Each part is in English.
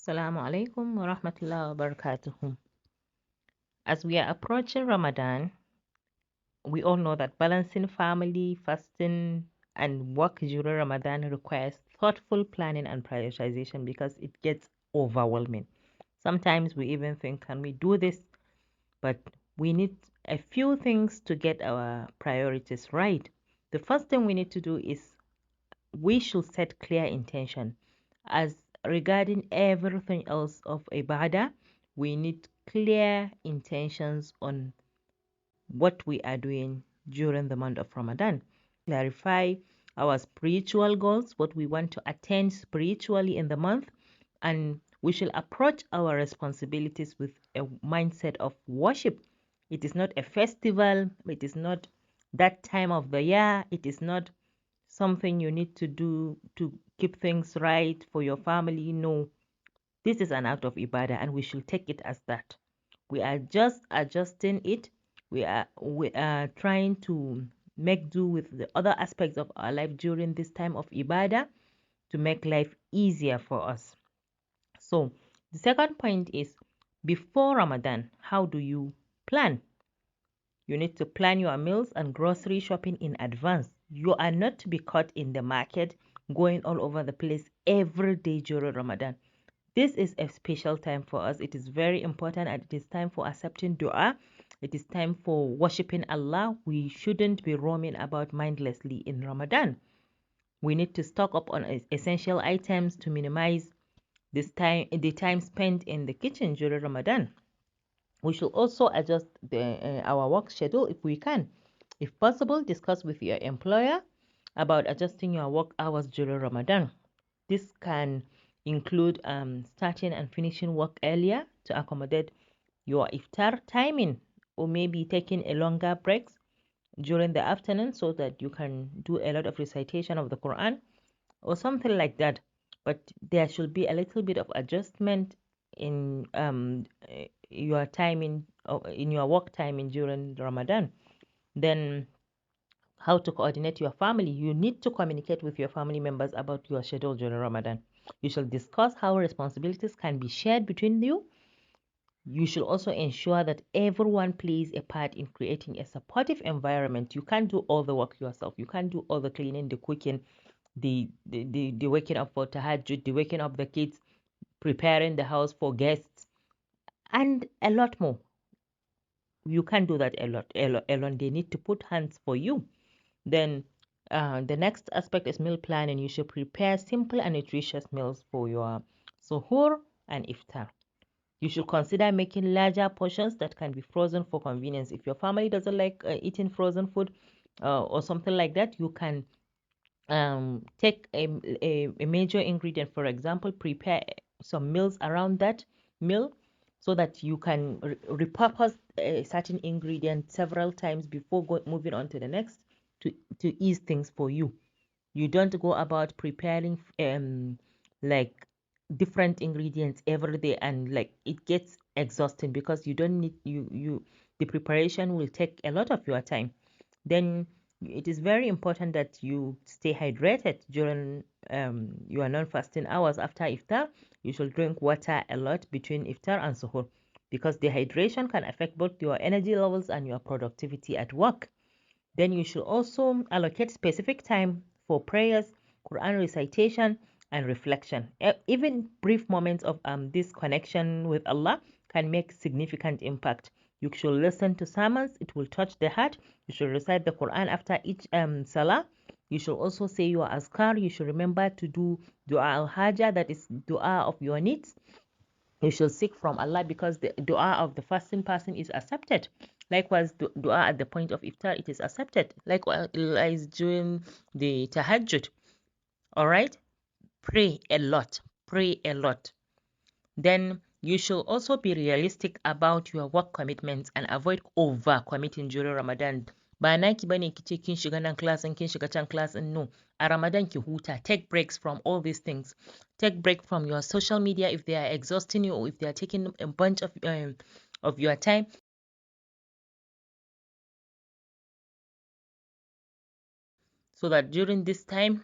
Assalamu alaikum wa rahmatullahi wa barakatuh. As we are approaching Ramadan, we all know that balancing family, fasting, and work during Ramadan requires thoughtful planning and prioritization because it gets overwhelming. Sometimes we even think, can we do this? But we need a few things to get our priorities right. The first thing we need to do is we should set clear intention. As regarding everything else of ibadah, we need clear intentions on what we are doing during the month of Ramadan. Clarify our spiritual goals, what we want to attain spiritually in the month, and we shall approach our responsibilities with a mindset of worship. It is not a festival, it is not that time of the year, it is not something you need to do to keep things right for your family. No, this is an act of ibadah and we should take it as that. We are just adjusting it. We are trying to make do with the other aspects of our life during this time of ibadah to make life easier for us. So the second point is, before Ramadan, how do you plan? You need to plan your meals and grocery shopping in advance. You are not to be caught in the market going all over the place every day during Ramadan. This is a special time for us. It is very important and it is time for accepting dua. It is time for worshipping Allah. We shouldn't be roaming about mindlessly in Ramadan. We need to stock up on essential items to minimize the time spent in the kitchen during Ramadan. We should also adjust our work schedule if we can. If possible, discuss with your employer about adjusting your work hours during Ramadan. This can include starting and finishing work earlier to accommodate your iftar timing, or maybe taking a longer breaks during the afternoon so that you can do a lot of recitation of the Quran or something like that. But there should be a little bit of adjustment in your timing in your work timing during Ramadan. Then how to coordinate your family. You need to communicate with your family members about your schedule during Ramadan. You shall discuss how responsibilities can be shared between you. You should also ensure that everyone plays a part in creating a supportive environment. You can't do all the work yourself. You can't do all the cleaning, the cooking, the waking up for tahajjud, the waking up the kids, preparing the house for guests, and a lot more. You can't do that alone. They need to put hands for you. Then the next aspect is meal planning. You should prepare simple and nutritious meals for your suhoor and iftar. You should consider making larger portions that can be frozen for convenience. If your family doesn't like eating frozen food or something like that, you can take a major ingredient, for example, prepare some meals around that meal so that you can repurpose a certain ingredient several times before moving on to the next to ease things for you. You don't go about preparing like different ingredients every day and like it gets exhausting because you don't need you the preparation will take a lot of your time. Then it is very important that you stay hydrated during your non-fasting hours. After iftar, you should drink water a lot between iftar and suhoor because dehydration can affect both your energy levels and your productivity at work. Then you should also allocate specific time for prayers, Quran recitation, and reflection. Even brief moments of this connection with Allah can make significant impact. You should listen to sermons, it will touch the heart. You should recite the Quran after each salah. You should also say your azkar. You should remember to do dua al-haja, that is dua of your needs. You should seek from Allah because the dua of the fasting person is accepted. Likewise, dua at the point of iftar, it is accepted. Likewise, during the tahajjud. All right, pray a lot. Pray a lot. Then you should also be realistic about your work commitments and avoid over committing during Ramadan. Ba naki bane kice kin shiga nan class and kin shiga can class, and no. A Ramadan ki huta. Take breaks from all these things. Take break from your social media if they are exhausting you or if they are taking a bunch of your time. So that during this time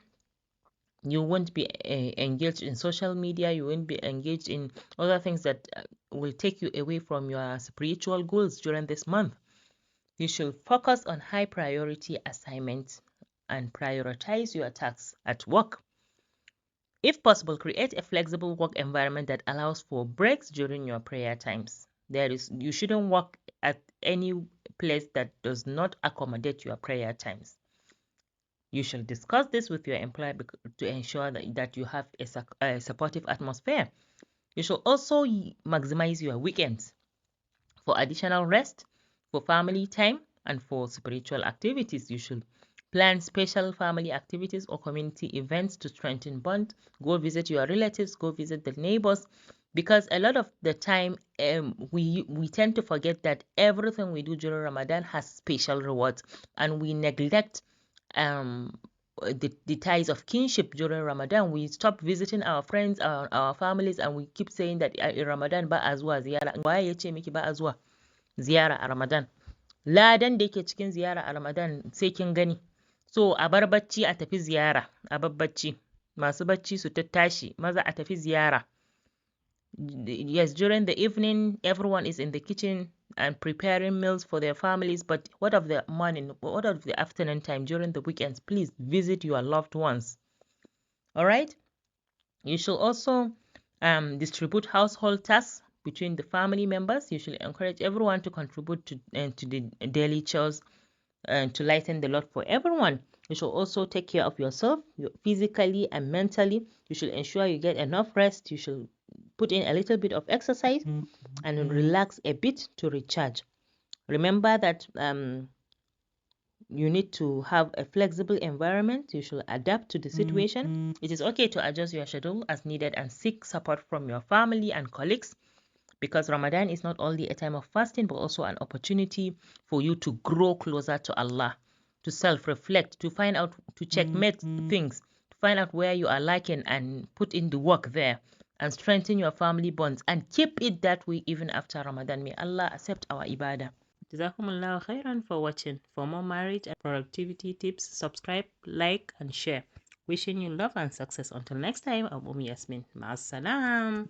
You won't be engaged in social media. You won't be engaged in other things that will take you away from your spiritual goals during this month. You should focus on high priority assignments and prioritize your tasks at work. If possible, create a flexible work environment that allows for breaks during your prayer times. You shouldn't work at any place that does not accommodate your prayer times. You should discuss this with your employer to ensure that you have a supportive atmosphere. You should also maximize your weekends for additional rest, for family time, and for spiritual activities. You should plan special family activities or community events to strengthen bond. Go visit your relatives, go visit the neighbors, because a lot of the time we tend to forget that everything we do during Ramadan has special rewards, and we neglect um the ties of kinship during Ramadan. We stop visiting our friends, our families, and we keep saying that in Ramadan ba a zuwa ziyara. Waye ya ce miki ba a zuwa ziyara a Ramadan? Ladan da yake cikin ziyara a Ramadan sai kin gani. So a bar bacci a tafi ziyara, a bar bacci. Masu bacci su tattashi, maza a tafi ziyara. Yes, during the evening, everyone is in the kitchen and preparing meals for their families. But what of the morning? What of the afternoon time during the weekends? Please visit your loved ones. All right. You should also distribute household tasks between the family members. You should encourage everyone to contribute to the daily chores and to lighten the load for everyone. You should also take care of yourself physically and mentally. You should ensure you get enough rest. You should put in a little bit of exercise and relax a bit to recharge. Remember that you need to have a flexible environment. You should adapt to the situation. It is okay to adjust your schedule as needed and seek support from your family and colleagues, because Ramadan is not only a time of fasting but also an opportunity for you to grow closer to Allah, to self-reflect, to find out, to checkmate things, to find out where you are lacking and put in the work there and strengthen your family bonds and keep it that way even after Ramadan. May Allah accept our ibadah. Jazakumullahu khairan for watching. For more marriage and productivity tips, subscribe, like, and share. Wishing you love and success. Until next time, I'm Yasmin. Ma'as salam.